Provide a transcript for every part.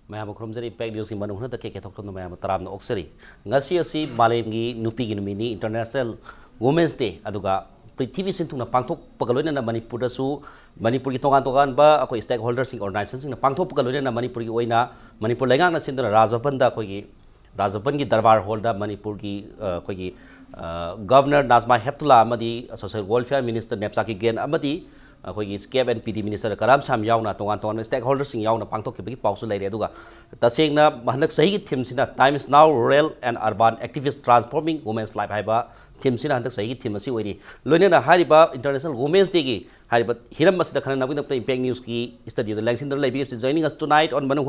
Mayam Krumzari Peg News in Manung, the Kkay Thokchom Mayam Taram Oxeri. Ngasi Malemgi Nupi Mini International Women's Day Aduga Prithvi Sintuna Pangtok Pagalona Manipur Su Manipur Tongan Ba Ako stakeholders in organizations in the Pangtok Pagalona Manipur Oina Manipur Langana Sindra Razapanda Kogi Razapangi Darbar Holder Manipurgi Kogi Governor Nazma Heptula Amadi Social Welfare Minister Nepsaki Gen Amadi Kogi Scab and PD Minister Karam Sam Yauna Tongan stakeholders in Yauna Pangtok Pausu Lady Aduga Tasena Mahanak Sahi Teams in time is now rural and urban activists transforming women's life Haiba Teams in Handak Sahi Timasi Wedi Lunena Hariba International Women's Day Hariba Hiram Masda Kana of the Impact News Key study the Langsing Lady is joining us tonight on Manung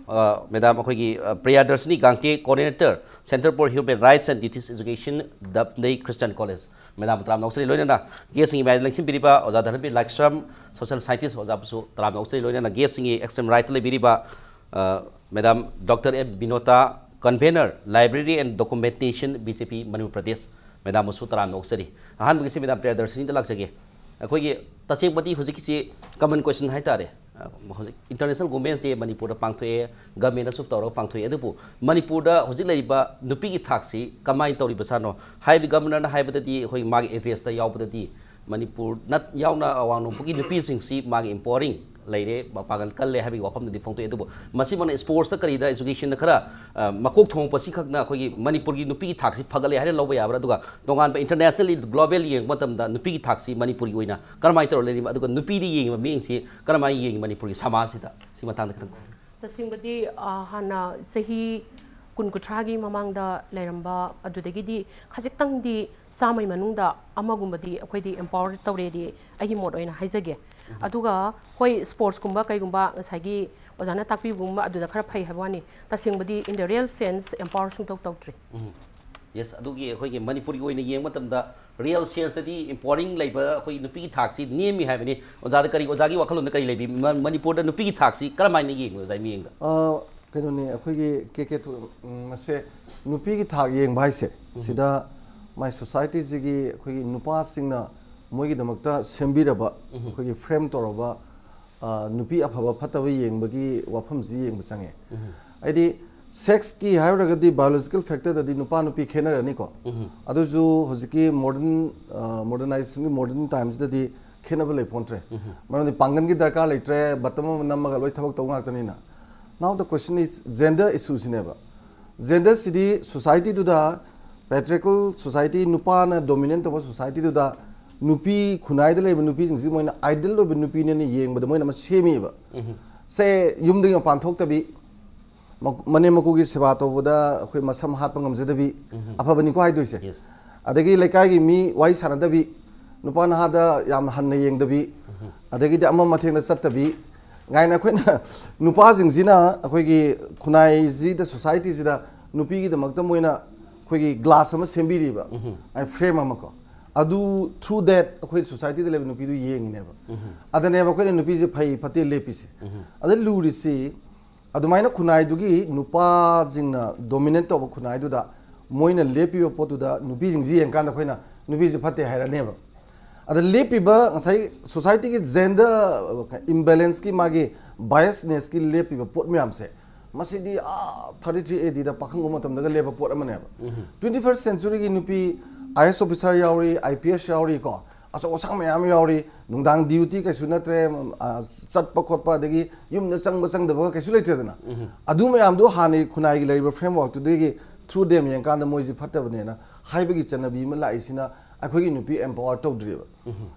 Madam Priyadharshini Gangte, Co-Ordinator, Center for Human Rights and Duties Education, Damdei Christian College. Madam Tram Noxley Loyana, guessing Madeline Biriba, or Dhanabir Laishram, social scientist was also Tram Noxley Loyana, guessing extreme right Biriba, Madam Dr. Binota, Convenor, Library and Documentation, BJP Manipur Pradesh, Madam Sutram Noxley. A hand with Madam Priyadharshini Laxage. A quick touching body who's common question Haitare. International Women's Day Manipur Pangthe, Gamina Sutoro Pangthe Edu, Manipur, Hosiliba, Nupi taxi, Kamai Tori Basano, High Governor, Hybrid, who mag areas the Yaupati, Manipur, not Yauna, Awano, Puki, the piecing sea, mag importing, lady, Bapagan Kale having welcomed the defunct Edu, Massiman sports, the Karida education, the Kara, Makok Home Pasika, Manipur, Nupi taxi, Pagale, had a low way, Abraduga, Dongan internationally, globally, and bottom the Nupi taxi, Manipur Wina, Karamaito, Lady Maduka, Nupi, beings here, Karamai, Manipur, Samasita, Simatan. The Simbadi Hana Sahi Kunkutragi Mamanga, Leramba, Adudegidi, Kazakang di Samai Manunda, Amagumadi, Aquadi, empowered already, Ahimodo in Haizage. Aduga, Hoi sports Kumba, Kayumba, Sagi, Ozana Taki Gumba, Adu the Karapai Havani, the Simbadi in the real sense, empowered Suntok. Yes, Adugi, Hoy Manipur in the Yamatam, the real sense that the importing labor, Hoy Nupi taxi, near me having it, Ozaki, Ozaki, Wakalun, the Kari, Manipur, the Nupi taxi, Karamani, was I mean. Kenoni, Kkay Thokchom say Nupi Taging Bise, Sida, my society Zigi, Nupa Singna, Mogi the Makta, Sembiraba, frame Toroba, Nupi Apava Patawi, Bagi, Wapam Z, Musange. I did sex ki hierarchy biological factor that the Nupa Nupi Kenner Nico. Aduzu, Hosiki, modernizing modern times that the Kenable Pontre. One of the Pangangi Daka, like Tre, Batama Namaga, Tongatanina. Now the question is gender issues never. Gender city society to the patriarchal society Nupa dominant of society to the Nupi Kunaidal Nupi Zimoin idol of Nupi Yang, but the Moina Shemi. Say Yumding upon Toktabi Manemakugi Sevato with the Masam Hapangam Zedabi, Apabaniko do say. Adegi Lekagi me, Wise Hanadabi, Nupan Hada Yam Hanna Yang the B, Adegi the Amamatin the Satabi. Gaina Quena Nupazing Zina, a quiggy Kunai Z, the society is the Nupi, the Magdamoina, quiggy glass of a Sembiriba, and frame Amako. Adu through that, a quid society, the level Nupi Yang never. Other never quite Nupi pay Pate Lepisi. Other Luri say, Adamina Kunai Dugi, Nupazing dominant of Kunai do that, Moina Lepi or Potuda, Nupizing Z and Kanaquena, Nupi Pate had never. At the Lepiba, society is gender imbalance ki magi biasness ki lepiba put me am say. Masidi 33 AD the Pakangumatam the labor port amaneva. 21st century nupi IS officer yauri, IPS yauri ko. As Osam yauri, Nundang duty, Kasunatre, Sat Pakopa, the Yum the Sang the work isolated. Adume Amdu Hani Kunai labor framework to dig through them and Kanda Moisi Patavanena, Hybrid and Abima Laisina. I could be empowered to driver.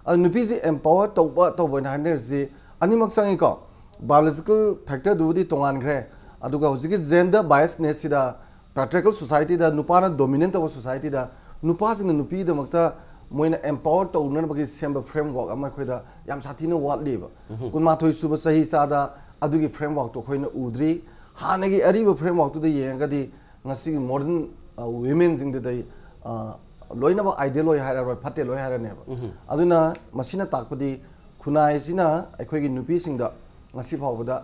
And Nupi empowered to what over 900 Animaxangico. Biological factor do the Tongan Gray. Aduga gender biasness, the patriarchal society, the Nupana dominant of society, the Nupas in the Nupi, the Makta, when empowered to Nunabagi Sember framework, Amaqueda, Yam Satino what labor. Kumato Super Sahi Sada, Adugi framework to Queen Udri, Hanagi Ariba framework to the Yangadi, Nasi modern women's in the day. Loinaba ideology had a pate lawyer had never. Aduna, Machina Takpadi, Kunai Sina, a quick nupising the Nasipa with the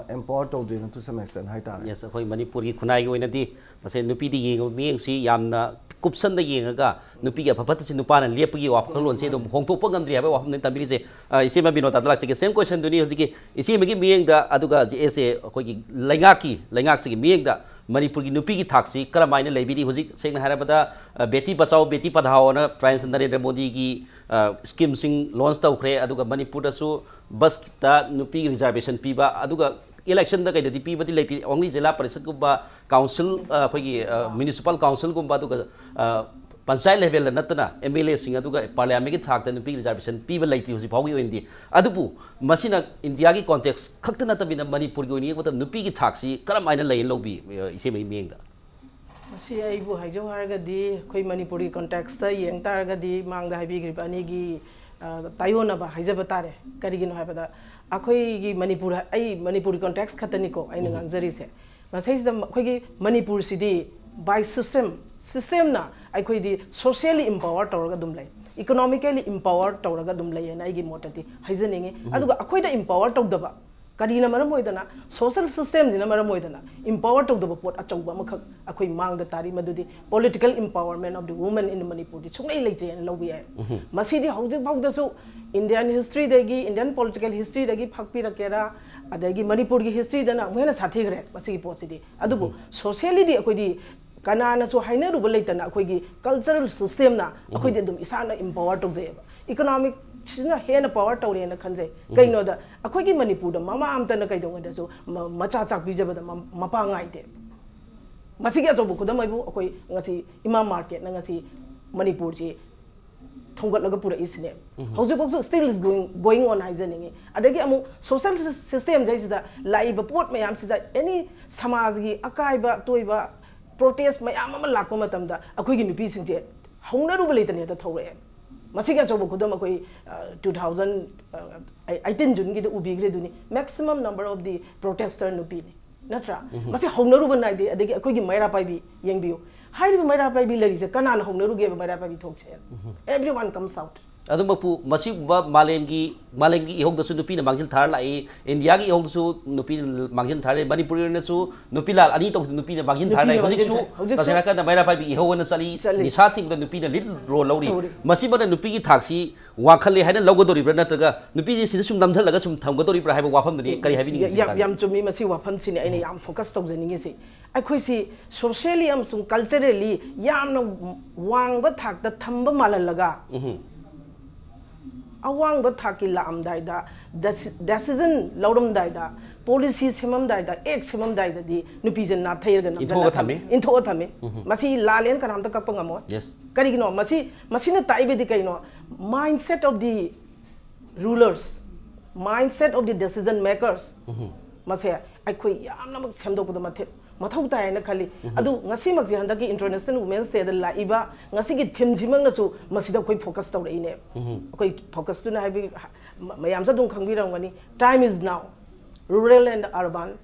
import of to some extent. High time. Yes, Manipuri Kunai in a day, the same Nupidi being see Yamna kupsan da yengaga nupi ga phapat si nupa na lepgi wapkhalon se dum hongthokpa ngamdri haba wapne tamiri se ise ma Binota dalak che same question duni hojiki ise megi miyeng da aduga ese koi gi laingak se gi miyeng da Manipur ki nupi ki thaksi karamaina leibiri hojik sengna harabada beti bachao beti padhao na Prime Minister Narendra Modi ki scheme sing launch tawkhre aduga Manipur da su bus ta nupi reservation piba aduga election da kaida di piba di leiti only jila parishad gumba council khoi municipal council gumba aduga panchayat level la natna MLA sing aduga parliament ki thak ta nupi reservation piba leiti hoji phawgi oindi adupu masina India ki context khaktana tabina Manipur gi oni matam nupi ki thakси karamaina lein lobi ise mai meng da masi ai bu haijo harga di khoi Manipuri context ta yeng targa di mangda habi gripani gi tayona ba haijaba tare karigino habada akhoi gi Manipur ai Manipuri context khatani ko ai nang jari se masai da khoi gi Manipur sidi by system na ai khoi di socially empowered tawraga dum lai economically empowered tawraga dum lai na ai gi motati haijaninge aduga akhoi da empowered tawdaba karina maram moidana social system jina maram moidana empowered tawdaba pot achauba makhak akhoi mangda tari madudi political empowerment of the women in Manipur di chungai leite en lobi ai masidi hojik bawda su Indian history degi Indian political history degi phakpi rakera adagi Manipur gi history dana moina sathi gre masigi posidi adubu socially di akhoi di kana na so haina ru leitana akhoi gi cultural system na akhoi di dum isana empower tawjeba economic sina hena power tawre na khanje kaino da akhoi gi Manipur da mama amta na kaidong da so macha chak bijaba da mapa ngai de masigi asobu kudam aibu akhoi ngasi imam market na ngasi Manipur ji thongat laga pura isne hausi bokso still is going on haijaningi adagi amu social system jaisida laiba pot mayam sida any samaj gi akaiba toiba protest mayam ama lakpa matamda akhoi gi nupi singje hauna ru baleitane da thore masiga chobo kudam akhoi 2018 jun gi da ubigre duni maximum number of the protester nupi ni natra masi hauna ru banai de adagi akhoi gi maira pai bi yengbiu Hairi Maira Baby Ladies, a canal home no give Maira Baby talks here. Everyone comes out. Adumapu, Masi Malengi, Hope the Sunupina Mangil Tarla, Indiagi also Nupin Mangil Tare, Manipurinesu, Nupila, Anito Nupina Mangil Tare, Kasaka, the Maira Baby, Hoan Sali, Nishating the Nupina little roll lowly. Masiba and Nupi taxi, Wakali had a logo to Renataga, Nupi Sisum Damtalaga, some Tangotori, have a weapon, the having Yam to me, Masi weapons in any focused of the Ningisi. Akhoi si socially amsung culturally yamna wangba thak da thamba malalaga awangba thaki la amdai da decision lauram dai da policy semam dai da ek semam dai da di nupijen na thayga na into thame masi lalen kanam ta kapanga mo yes kari gino masi na taibe di kaino mindset of the rulers mindset of the decision makers mase akhoi yamna mak semdo ko da mathe mathau tai na khali adu ngasi mak ji handaki International Women's Day da laiba ngasi gi thim jimang na chu masida khoi focus taw rei ne khoi focus tu na habi mayam sa dung khangbi rawani time is now rural and urban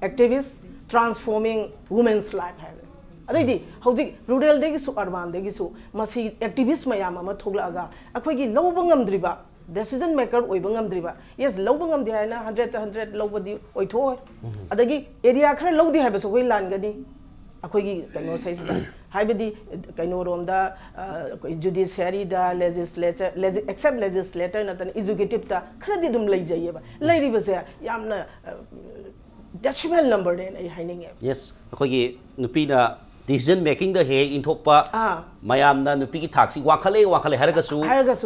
activists transforming women's life have adai hojik rural degi su urban degi su masi activist mayam ama thogla aga akhoi gi lobangam driba decision maker oibangam driba yes lobangam dia na 100 lobadi oitho adagi area khara lodi haiba so koi lan gani akhoi gi kaino sai haibadi kaino rom da judiciary da legislature except legislator na tan executive ta khara di dum lai jaiye ba lai ri ba se yamna decimal number ne ai haining yes akhoi gi nupi na decision making the he in thokpa mayam na nupi ki thaksi wakhale haragasu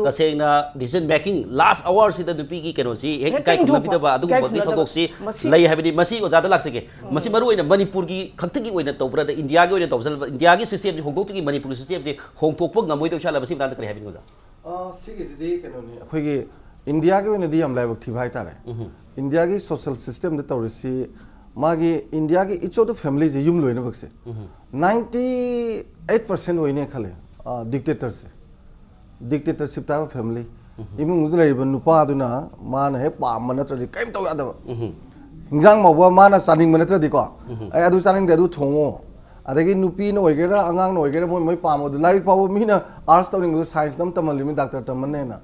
tasengna decision making last hour si the nupi ki keno si he kai thum bi ba adu bagi thok si lei habidi masi o jada laksege masi maru oina Manipur gi khakti oina tobra da India gi oina tobsal India gi system ji hongtok gi Manipur system ji hongtok ngamoi to chala basi dan kare habini oja si gi di keno ni akhoi gi India gi oina di am lai bak thi bhai tare India gi social system da tawrisi magi India ki each of the families yum loina bakse 98% hoine khale dictatorship type of family imung du lai ban nupa aduna mana he pa man natra di kaim taw yada hingjang mawa mana saning man natra di ko ai adu saning de du thongo adagi nupi no oigera angang no oigera moi pa mo du lai pa bo mina arts tawning du science nam tamal limi doctor taman ne na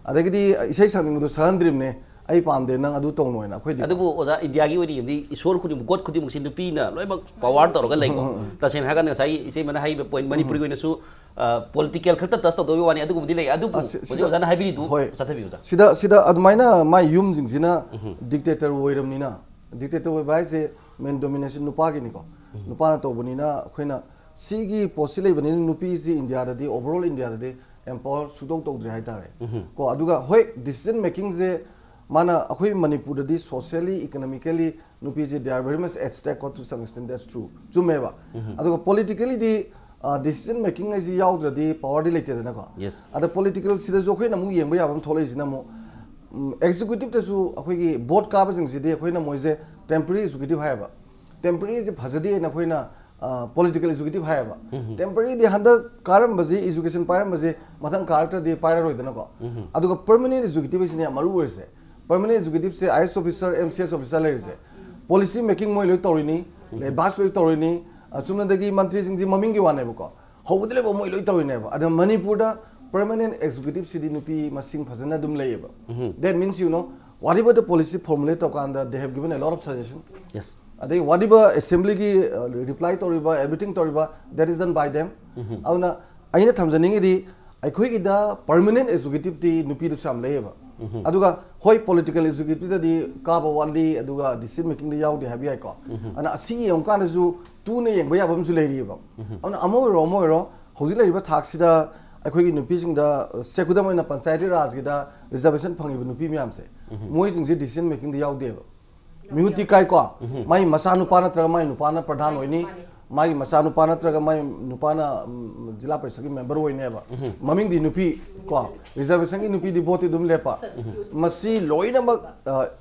adagi di isai saning du sahandrim ne ai pam de nang adu tong noi na khoi di adu bu oza India gi woni di isor khudi god khudi mu sin nupi na loi bak power tor ga lego ta sen hagan sai ise mana hai point Manipur gi na su political khata tas to do wani adu bu di lei adu bu oza na haibiri du sathabi oza sida admaina mai yum jing sina dictator oiram ni na dictator oi bai se men domination nupa gi ni ko nupa na to buni na khoina sigi possible bani nupi si India da di overall India da di empower sudong to dri hai tare ko aduga hoi decision making je mana akhoi Manipur di socially economically nupi je they are very much at stake to some extent that's true chumeba aduga politically di decision making is yaudra di power di lete na ko yes ada political sida jo khoi na mu yeng ba yabam tholei sina mu executive ta su akhoi gi board ka ba jing si di akhoi na moi je temporary executive hai ba temporary je phajadi na khoi na political executive hai ba temporary di handa karam baji education param baji mathang character di paira roi dana ko aduga permanent executive is ne maru wer se permanent executive se IS officer MCS officer le se policy making moi loi torini le bas loi torini chumna dagi mantri sing ji maming gi wane ba ko hobudle ba moi loi torini ba ada Manipur da permanent executive city nupi masing phajana dum le ba that means you know whatever the policy formulate to kanda they have given a lot of suggestion yes adai whatever assembly gi reply toriba everything toriba that is done by them auna aina thamjaningi di aikhoi gi da permanent executive di nupi du sam leba aduga hoi political executive di ka ba wali aduga decision making di yaw di habi ai ko ana asi yong kan ju tu ne yeng ba ya bam su lei ri ba ana amoro hoji lei ba thak sida aikhoi gi nupi sing da sekuda moina panchayat raj gi da reservation phangi bu nupi myam se moi sing ji decision making di yaw de ba Mihuti kai ko mai masanu pana tra mai nupana pradhan hoini mai masanu pana tra mai nupana jila parishad member hoine ba maming di nupi ko reservation gi nupi di vote dum lepa masi loina ma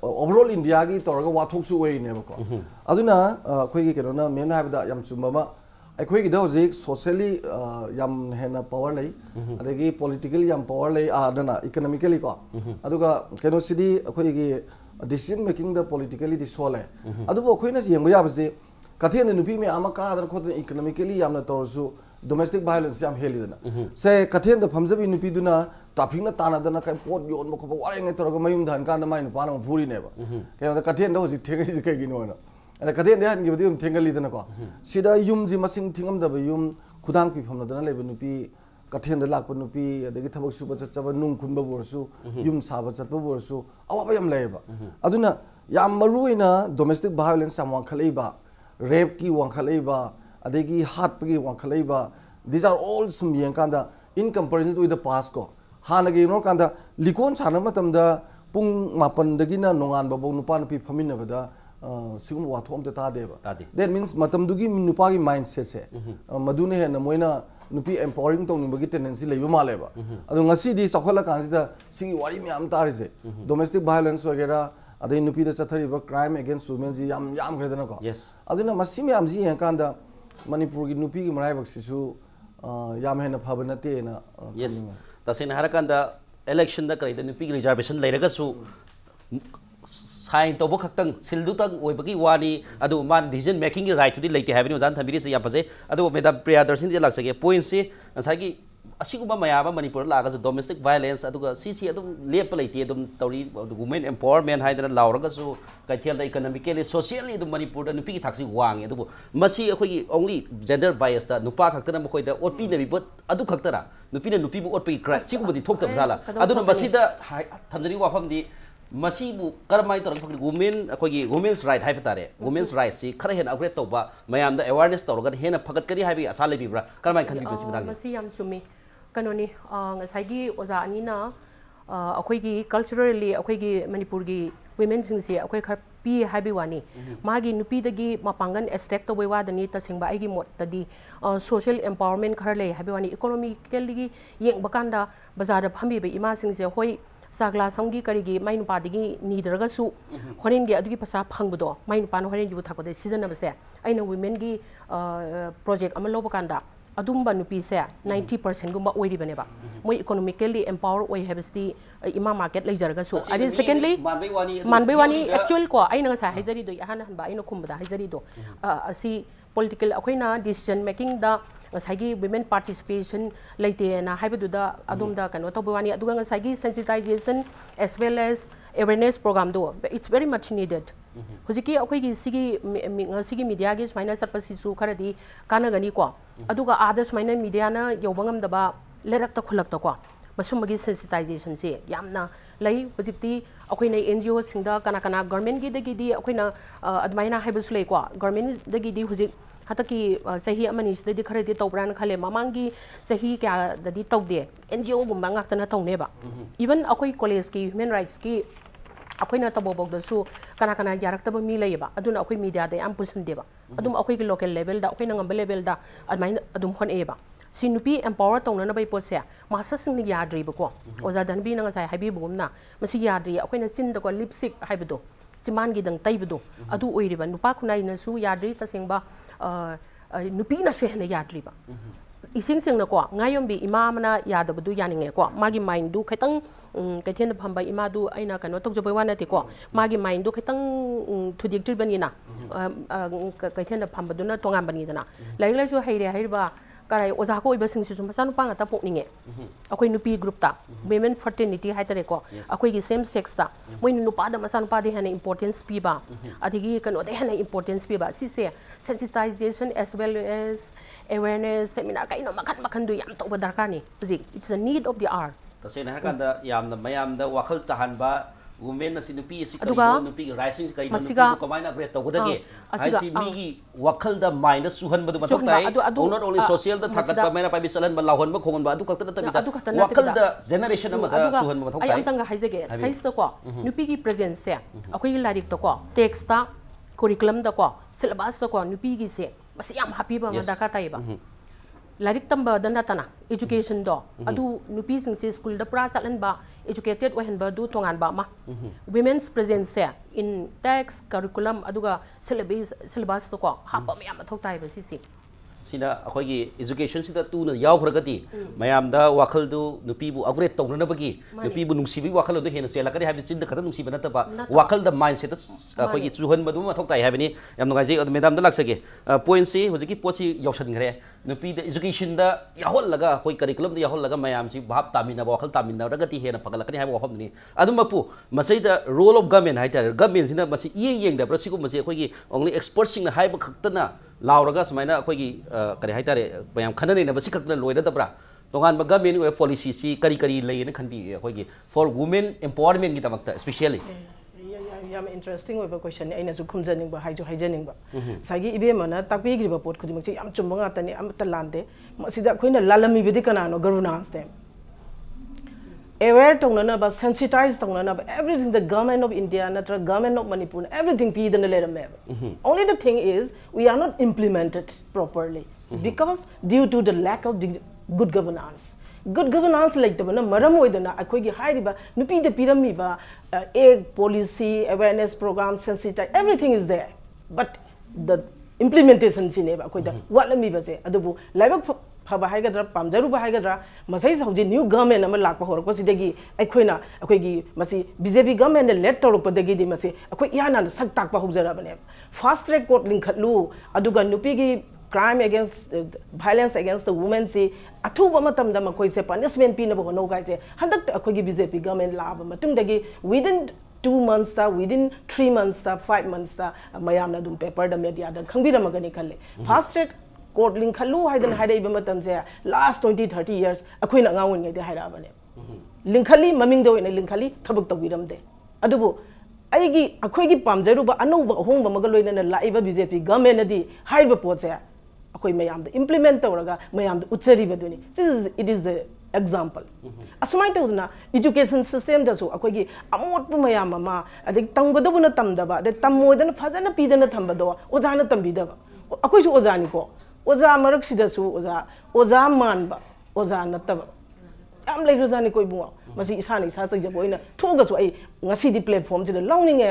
overall India gi torga wathok su hoine ba ko aduna khoi gi keno na men habda yam chumba ma aikhoi gi da hojik socially yam hena power lei adegi politically yam power lei adana economically ko aduga keno sidi akhoi gi decision making the politically the sole adubo khoina yeng ya base kathen nupi me ama ka dar khot economically yamna torsu domestic violence yam helidana se kathen the phamjabi nupi duna traffic na tana dana kai pot yon mo ko wale ngai torga mayum dhan kan da mai nupa na phuri ne ba ke da kathen da hoji thega ji kai gi no na ana kathen de han gi bodi thengali dana ko sida yum ji masing thingam da yum khudang pi phamna dana leba nupi kathen da lakpa nupi adagi thabak suba chachaba nung khunba borsu yum saba chatba borsu awaba yam leba aduna yam maruina domestic violence am wankhalaiba rape ki wankhalaiba adagi hat gi wankhalaiba these are all some yankanda in comparison with the past ko hanagi no kanda likon chana matamda pung mapan dagi na nongan ba nupa nupi phaminna bada sigum wathom ta deba that means matam dugi nupa gi mindset se madune he na moina nupi empowering tong nibagi tendency leiba maleba adu ngasi di sakhola kansida singi wari myam tarise domestic violence wagera adai nupi da chathari ba crime against women ji yam gredana ko yes aduna masi myam ji yankanda Manipur gi nupi gi marai baksi su yam hena phabana te na yes tasina harakanda election da kai da nupi gi reservation leiraga su sign to bo khaktang sildu tang oibagi wani adu man decision making right to the like having jan thamiri se yapase adu madam Priyadharshini di laksage point se asagi asiguba mayaba Manipur laga domestic violence adu cc adu lep leite adum tori women empowerment haidana lauraga su kaithel da economically socially adu Manipur da nupi thaksi wang adu masi akhoi only gender bias da nupa khaktana mkhoi da otpi lebi but adu khaktara nupi na nupi bu otpi crash sigubadi thokta sala adu masi da thamjari wafam di masibu karamai tor women akogi women's right hai patare women's right si khara hen upgrade toba mayam da awareness torga hena phagat kari haibi asa lebi bra karamai khan bi si bidang masi yam chumi kanoni ngasai gi oza ani na akogi culturally akogi Manipur gi women sing si akoi khar pi haibi wani magi nupi dagi mapangan extract to wa dani ta singba ai gi mot tadi social empowerment khar le haibi wani economically yeng bakanda bazar da phambi be ima sing se hoi sagla samgi karigi mai nupa digi nidraga su horin gi adugi pasa phangbudo mai nupa no horin gi thako de season na base aina women gi project amal loba kanda adumba nupi se 90% gumba oiri bane ba moi economically empower oi habesti ima market leijarga su adi secondly manbai wani actual ko aina nga sa haizari do han han ba aina khumba da haizari do asi political akoina decision making da ngasai women participation leite na haibaduda adumda kano tobwani aduga ngasai sensitization as well as awareness program do it's very much needed hojiki akoi gi sigi media gi smaina sarpasi su kharadi kana gani ko aduga others maina media na yobangam daba lerak ta khulak ta ko masumagi sensitization se yamna lay hojikti akoi na NGO singda kana government gi dagi di akoi na admaina haibus lay ko government dagi di hojik hataki sahi amani sida di kharadi tawbran khale mamangi sahi kya dadi tawde NGO gumba ngakta na tawne ba even akoi college ki human rights ki akoi na tabobok da su kana yarak taba mi lay ba aduna akoi media da am pusun de ba adum akoi ki local level da akoi na ngam level da admaina adum khon e ba si nupi empower tawna na bai potse masa sing ni yadri ba ko oza danbi na ngasai habi bugumna masi yadri akoi na chin da ko lipstick haibdo siman gi dang taibudo adu oiri ba nupa khunai na su yadri ta singba nupi na se na yadri ba ising sing na ko ngayombi imamna yadabdu yaninge ko magi mind du khaitang kaithen phamba ima du aina kano tokjobai wana te ko magi mind du khaitang thudik tribani na kaithen phamba du na tongan bani dana laila ju haire hairba karai oza ko iba sing su masanu panga ta pokninge akoi nupi group ta women fraternity haitare ko akoi gi same sex ta moi nupa da masanu pa de hana importance pi ba adigi kano de hana importance pi ba si se sensitization as well as awareness seminar kaino makan du yam to ba darkar ni it's a need of the hour tasena hakanda yamna mayam da wakhal tahan ba women na sinupi si kai nupi rising kai nupi ko maina great to godage ai si mi wakhal da minus suhan badu matok tai not only social da thakat pa maina pa bi chalan ba lahon ba khongon ba adu kalta ta bi wakhal da generation ama da suhan ba matok tai ai amtanga haijege size to ko nupi gi presence se akoi gi larik to ko text ta curriculum da ko syllabus ta ko nupi gi se masi yam happy ba ma daka tai ba larik tamba dana tana education do adu nupi sing se school da pra salan ba educated ohen ba du tongan ba ma women's presence in text curriculum aduga syllabus to ko hapa me am thok tai ba si sina akhoi gi education sida tu na yaw khuragati mayam da wakhal du nupi bu upgrade tong na bagi nupi bu nungsi bi wakhal do hena sela kari habi chin da khata nungsi ba na ba wakhal da mindset akhoi gi chuhan ba du ma thok tai habini yam ngai ji madam da laksage point si hojiki posi yawsan gre nupi da education da yahol laga koi curriculum da yahol laga mayam si bhab tamina wakhal tamina ragati hena pagalakani habi wahom ni adum mapu masai da role of government haita government sina masi yeng da prasiku masi akhoi gi only expert sing na haiba khaktana lauraga smaina akhoi gi kari haitare bayam khanane na basi khakna loida dabra tongan ba government we policy si kari lei na khanbi akhoi gi for women empowerment gi tamakta especially yam interesting over question aina su khumjaning ba haijaning ba sagi ibe mana takpi gi ba pot khudimak chi yam chumba nga tani am ta lande masida khoina lalami bidi kana no governance them aware tongna ba sensitized tongna ba everything the government of India natra government of Manipur everything pi the let them only the thing is we are not implemented properly because due to the lack of good governance like the maram oidana akhoi gi hairiba nupi de pirami ba a policy awareness program sensitize everything is there but the implementation sine ba akhoi da walami ba se adubu laibak phaba haigadra pamjaru ba haigadra masai sauji new government ama lakpa horok pasidagi aikoina akoigi masi BJP government let torok padagi di masi akoi yana sak takpa hobjara bane fast track court link khatlu aduga nupi gi crime against violence against the women se athuba matam da makoi se punishment pi na bo no gai se handak akoigi BJP government lab matung dagi within 2 months ta within 3 months ta 5 months ta mayamna dum paper da media da khangbira magani khalle fast track court link khalu haidan haidai ba matam se last 20-30 years akoina ngawon ngai de haira bane link khali maming do ina link khali thabak tawiram de adubu aigi akoigi pamjaru ba anu ba hong ba magaloina na laiba BJP government adi haiba pot se akoi mayam da implement tawraga mayam da uchari ba duni it is the example asumai tawna education system da so akoigi amot pu mayam ma adik tangba da buna tamda ba de tamoidana phajana pidana thamba do ojana tambida ba akoi su ojani ko oza marak sida su oza man ba oza nataba am like rozani koi bunga masi isani sa sa jaboina thoga su ai ngasi di platform jida longning e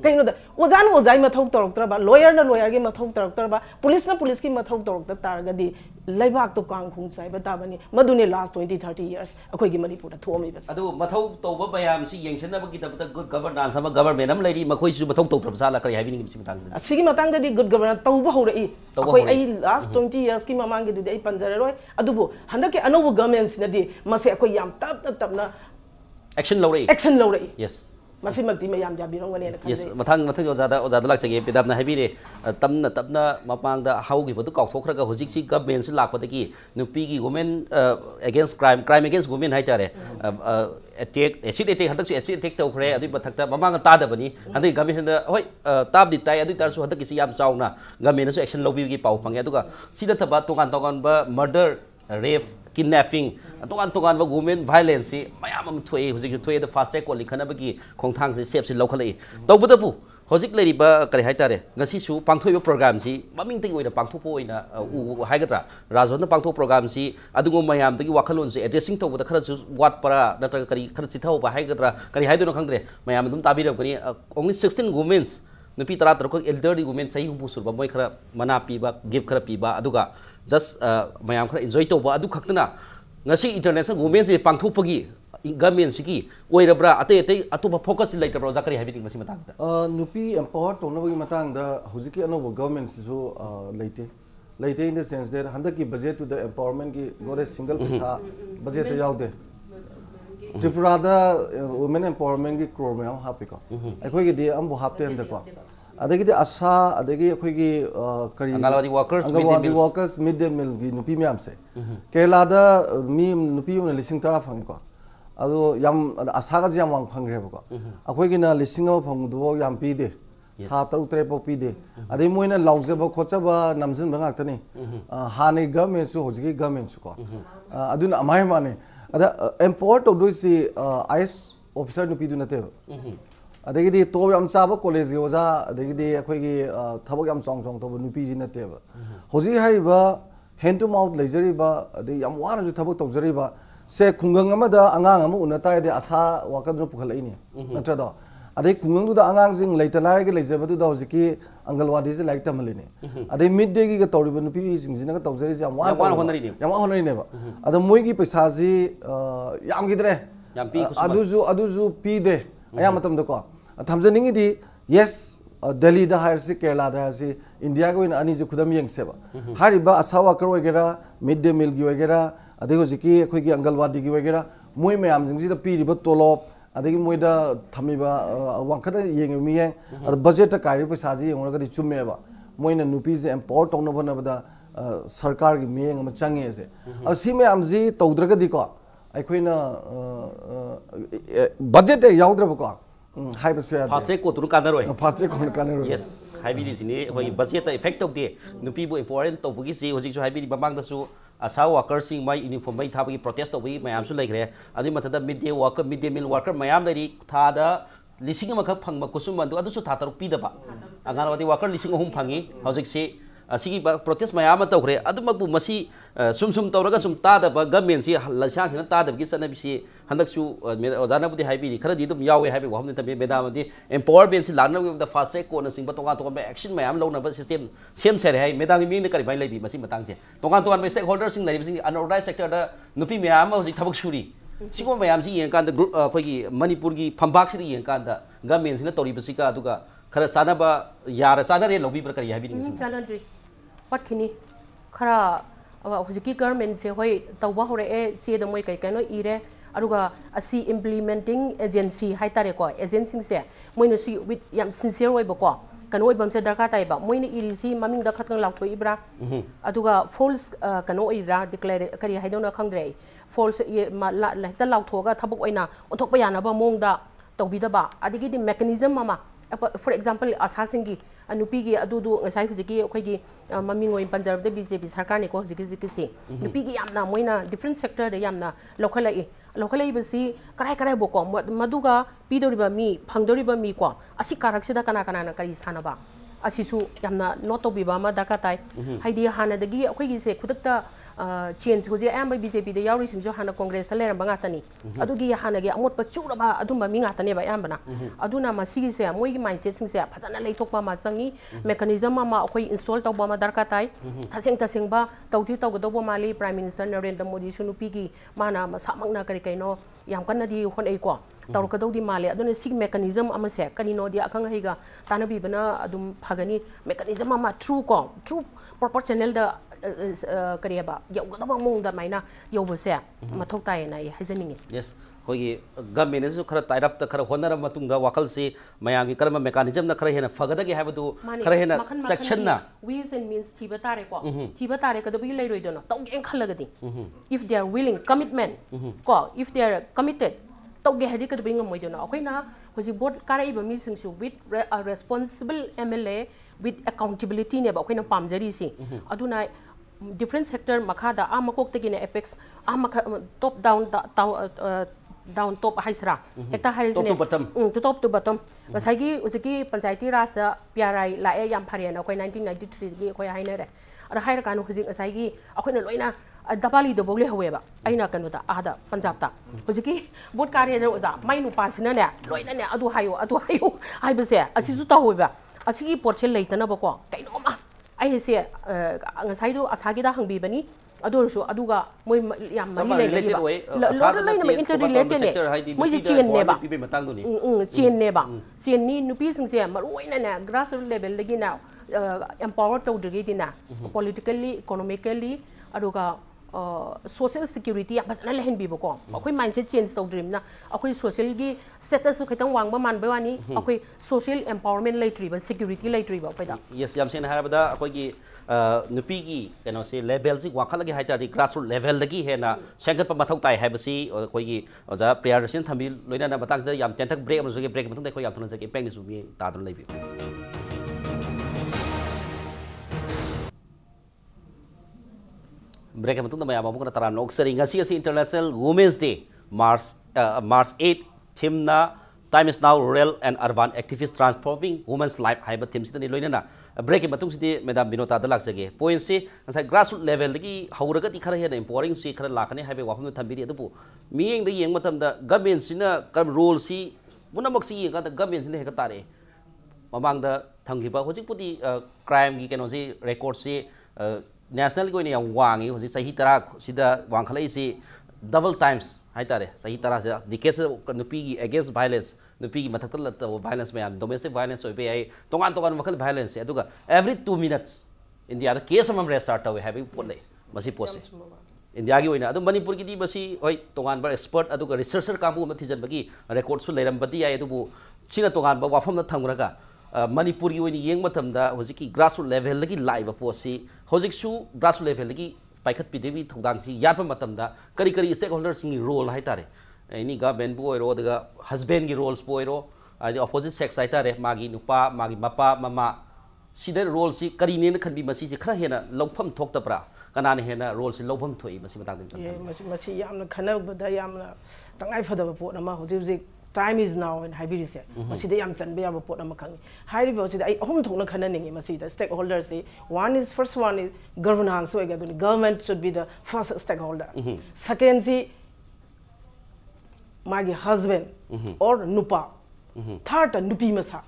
kaino da oza no ozai ma thok torok tra ba lawyer na lawyer ge ma thok torok tra ba police na police ki ma thok torok ta tar ga di लेबाक तो Kong खुंग चाय बताबनी मधुने last 20-30 years अखोई की मणिपुर थोमी बस अदु मथौ तौबा बयाम सि येंगसनबा की तबता गुड गवर्नेंस अमा गवर्नमेंट अम लेरी मखोई सु मथौ तौत्रब साला करी हाबिनी मिसि मतंग सिगी मतंग दि गुड गवर्नेंस तौबा होरई अखोई आई लास्ट 20 years की ममांग दि आई पंजररोय अदुबो हंदक के अनोबो गवर्नमेंट सिनदि मसे अखोई याम तपना एक्शन लौरई यस मसिमक्ति मयाम जाबिरोंगने न यस मथंग ओजादा लाक्चगे पेदाबना हाबिरे तपना मपांगदा हाउगी बदु काउथोखरगा होजिकसी गवर्नमेंट से लाकपदगी नुपीगी women against crime against women हाइतारे अटैक एसिड अटैक हदक एसिड अटैक तौखरे अदु मथक्ता ममांग तादबनी हदि गवर्नमेंट होय ताबदि ताई अदु तारसु हदक किसी याम चाउना गवर्नमेंट एक्शन लौबिगी पाउ फंगे अदुगा सिदा थबा तोगान मर्डर रेप किडनैपिंग तोगान वुमेन वायलेंस से मैम थोए हजिक थोए फास्ट ट्रैक को लिखनबगी खोंथांग से सेप से लौखलई तौबदबु हजिक लेरिबा करि हाइतारे ngasisu पांथोइबो प्रोग्राम सी ममिंग तिंग ओइना पांथोपो ओइना उ हाइगत्रा राजवन पांथो प्रोग्राम सी अदुगो मयाम तगी वाखलोन से एड्रेसिंग तौबदा खरसु वाट परा नत्र करि खर सिथाउ बा हाइगत्रा करि हाइदोनो खंद्रे मयाम दुम ताबिरबनी ओनली 16 वुमेन्स नुपी तरा तरको एल्डरली वुमेन सही हुबु सुरबा मोय खरा मना पीबा गिफ्ट खरा पीबा अदुगा जस्ट मयाम खरा एन्जॉय तौबा अदु खक्तना ngasi international women se pangthopagi government sigi oirabra ate atuba focus laitabra zakari habiti ngasi matang da nupi empower tonabagi matang da hujiki anobo government su leite in the sense that handaki budget to the empowerment ki not a single paisa budget yaude tripura da women empowerment ki crore me hapiko akhoi gi de ambo hapte anda ko adagi de asa adagi akhoi gi kari angalwadi workers mid day meal gi nupi me amse kerala da mi nupi una lising tara phang ko ado yam asa ga jam wang phang rebo ko akhoi gi na lising ma phang do yam pi de tha taru tre po pi de adai moina lauje ba khocha ba namjin ba ngak tani hane government su hojigi government su ko aduna amai mane ada import of do si is officer nupi du nate अदगी तो यम चाब college की ओजा अदगी अखोगी थबक यम चौंग चौंग तब नुपी जी नतेब होजी हाइबा hand to mouth लेजरीबा अदगी यम वाना जो थबक तौजरीबा से खुंगंग अमदा अंगांग अम उनताय दे आशा वाकद पुखलैनी नत्रदो अदगी खुंगंग दुदा अंगांग जिंग लेतलाय के लेजबदु दा होजिकी अंगलवादी से लाइक तमलिनी अदगी मिड डे की तौरिबा नुपी जिंग जिना तौजरी यम वाना होनरीने अद मोई की पैसा जी याम गिदरे अदुजु पी दे अया मतम दको थमजनिंग दी यस दिल्ली दा हायर से केरला दा से इंडिया को इन अनि जो खुदम यंग सेबा हारिबा आशा वर्कर वगैरह मिड डे मील की वगैरह अदगी जिकी अखोई की अंगलवादी की वगैरह मोय मयाम जिंग दा पीरिबा तोलोब अदगी मोयदा थमिबा वांखदा येंग मियें अद बजट कारि पैसा जी यंगरगदी चुमेबा मोयना नुपी से एम्पावर तौनो बनबदा सरकार की मियेंग म चंगे से असि मयाम जी तौद्रगदी को अखोइना बजट याउद्रबको हाई बस याद फास्ट को तुरु कानरोय फास्ट को कानरोय यस हाइबिली सिनी होय बजेट इफेक्ट ऑफ दे नुपी बो इम्पोर्टेंट तो बुगी सी होजिक जो हाइबिली बमांग दसु आशा वर्कर सिंग माय यूनिफॉर्म मै थाबगी प्रोटेस्ट तौबी मयाम सु लेग्रे अदि मथदा मिड डे मील वर्कर मयाम लेरी थादा लिसिंग अमखक फंगमा कुसुम मंदु अदुसु था तरु पीदबा अंगनवाड़ी वर्कर लिसिंग अहुम फंगी होजिक से असिगी प्रोटेस्ट मयाम तौखरे अदुमकबु मसी सुम तौरगा सुम तादब गवर्नमेंट सी लसांग हिना तादबगी चनबिसी हंदकसु ओजानाबुदी हाइबिरी खरदी दुम यावे हाइबि वहमने तबे मेदामदी एम्पावरमेंट सी लानब द फास्ट ट्रैक कोन सिंग तोगा तो एक्शन मयाम लौनब सिस्टम सेम छरे हाइ मेदांगी मीन करि बाइ लेबि मसी मतंग से तोगा तो स्टेक होल्डर सिंग लाइबि सिंग अनऑर्गनाइज्ड सेक्टर दा नुपी मयाम हजि थबक सुरी सिगो मयाम सी यें कान ग्रुप अखोगी मणिपुर की फंबाक सी यें कान दा गवर्नमेंट सिना तौरी बसिका अदुगा खरा सानाबा यार सानारे लौबि प्रकार हाइबिरी चालनद्री पटखिनी खरा हजिकी गवर्नमेंट से होय तौबा होरे से द मोय कै कैनो इरे अरुगा असि इम्प्लीमेंटिंग एजेंसी हाइतारे को एजेंसी से मोइनो सी विथ याम सिंसियर ओइबको कनो ओइबम से दरकार ताइबा मोइनो इरिसी ममिंग द खतंग लाउथो इब्रा अदुगा फॉल्स कनो इरा डिक्लेयर करी हाइदोना खंग्रे फॉल्स ये लाइता लाउथोगा थबक ओइना ओथोकपा यानाबा मोंगदा तौबिदबा अदिगी दि मेकानिज्म मामा फॉर एग्जांपल आसासिंगी नुपी की अदुदु ngasai hujiki अखोगी ममिंग पंजाब दे बीजेपी सरकार ने को हujiki से नुपी की यामना मोइना डिफरेंट सेक्टर दे यामना लोखलाई बसी कराई बोको मदुगा पीदोरिबा मी फंगदोरिबा मी को असि कारक्सिदा कना कना करी सानबा असिसु यामना नोट तोबिबा मा दरकार ताई हाइदी हानादगी अखोगी से खुदक्ता change hoje am BJP de yauri singjo hana congress le ram banga tani adu gi hana gi amot pa chura ba adu ma minga tani ba am bana adu na ma sigi se moi gi mindset sing se phajana lei thok pa ma sangi mechanism ma khoi install taw ba ma darka tai thaseng ba tawti taw do ba mali prime minister Narendra Modi sunu pi gi mana ma samang na kari kaino yam kan na di hon ei ko taw ka do di mali adu ne sig mechanism ama se kanino di akang heiga tanabi bana adum phagani mechanism ma true proportional da kariaba yau ga ba mong da maina yau ba se mathok tai na hajaningi yes kogi government is khara tairap ta khara honara matung da wakal se mayam gi karma mechanism na khara hena fagada gi habadu khara hena section na ways and means thiba tare ka da bi lei roi do na taw gen khalaga di if they are willing commitment ko if they are committed taw ge hadi ka da bi ngam moi do na akoi na hoji board kara iba mi sing su with a responsible MLA with accountability ne ba akoi na pamjari si aduna different sector makada amakok tegi ne apex top down top haisra eta haris ne top to bottom wasagi usiki panchayati rasa pyarai la e yam pharian akoi 1993 gi akoi haina re ara haira kanu hujik asagi akoi na loina dabali do bogle haweba aina kanu da ada punjab ta hujiki bot kare ne oza mai nu pasina ne loina ne adu hayo hai bese asisu ta hoiba asigi porchel leitana ba ko kaino ma ai se ngasai do asagi da hangbi bani adorsu aduga moi yam mari le ba lo lai na interrelated ne moi ji chen ne ba chen ne ba chen ni nupi sing se maroi na na grassroots level lagi na empower to degi dina politically economically aduga social security basana lehen bi ko akoi mindset change to dream na akoi social gi status su khitang wang ba man ba wani akoi social empowerment lai tri ba security lai tri ba paida yes yam sen harabada akoi gi nupi gi kano se level si wakhala gi haita ri grassroots level lagi hena sengkat pa mathau tai habasi akoi gi oja Priyadharshini thambi loina na batang da yam chentak break amso gi break mathang da akoi yam thon se gi peng ni su mi ta don lai bi break matung da mayam amukna taram nok sering ngasi International Women's Day March 8 theme na time is now rural and urban activists transforming women's life haiba theme sidani loina na break matung sidi madam Binota da laksage point se ngasai grassroots level lagi hauraga ti khara hena empowering si khara lakane haiba wafam thambiri adu miyeng da yeng matam da government sina kam role si munamak si ga da government sina heka tare mamang da thangiba hojik pudi crime gi keno si record si national go ni wangi hoji sahi tara sida wangkhalai si double times hai tare sahi tara se the case nupi gi against violence nupi gi mathak ta violence me domestic violence oi be ai tongan makhal violence aduga every 2 minutes india da case amam restart awe having pole masi pose india gi oina adu manipur gi di masi oi tongan ba expert aduga researcher kambu ma thijan bagi record su leiram badi ai adubu china tongan ba wafam na thangraga manipur gi oini yeng matam da hojiki grassroots level lagi live posi hojik su grassroots level lagi paikhat pidebi thongdang si yatpa matam da kari stakeholders singi role hai tare ini government bo ero daga husband gi roles bo ero the opposite sex hai tare magi nupa magi mapa mama sida role si kari ne khanbi masi si khara hena lawpham thokta pra kana ne hena role si lawpham thoi masi matang ding masi yamna khana da yamna tangai phada bo na ma hojik time is now and hybrid se masida yam chanbe ya pot am khang hairi bo sida ai hom thona khana ningi masida stakeholders se first one is governance so again government should be the first stakeholder second si magi husband or nupa third nupi masa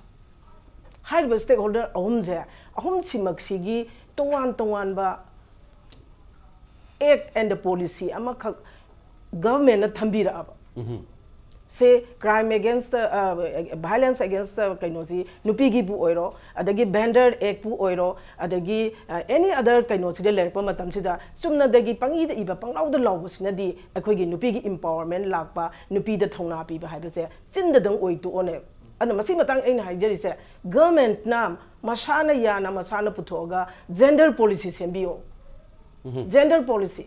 hairi bo stakeholder ahom simak sigi tongan ba act and the policy ama government na thambira aba say crime against the violence against the kainosi nupi gi bu oiro adagi banded ek bu oiro adagi any other kainosi de lerpa matam sida sumna dagi pangi da iba panglaw da law sina di akoi gi nupi gi empowerment lakpa nupi da thongna pi ba haiba se sin da dang oi tu one ana masi matang aina haijari se government na masana ya na masana puthoga gender policy sembio gender policy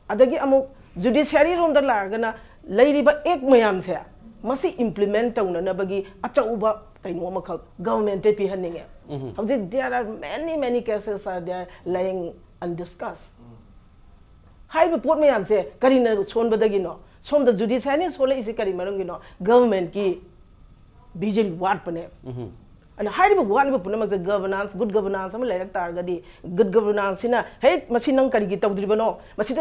adagi amu judiciary rom da lagana lairiba ek mayam se masi implement tawna na bagi achauba kaino makha government te pi haninge hauji there are many cases are there lying undiscussed haiba pot mayam se karina son badagi no som da judiciary sole isi kari marang no government ki bijil wat pane ana hariba wali bu na governance good governance am lairak targadi good governance sina hey masi nang kari gi tawdribano masi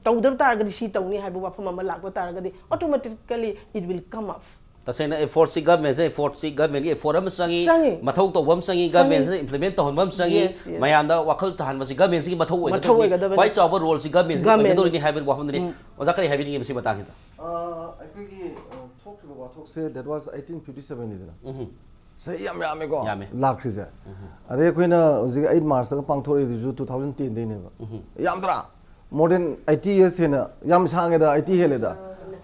tawdar targadi si tawni haibu wafam am lakba targadi automatically it will come up tasena effort si government gi forum sangi mathau to bam sangi government implement to bam sangi mayam da wakal tahan masi government si mathau oi quite our role si government do ni have wafam ni oja kari have ni masi batang ta actually talk to what talk say that was 1857 ni say yam go lakrise are koina uji 8 March ta pangthori ju 2010 de ne ba yam dra more than 80 years hena yam sang da 80 hele da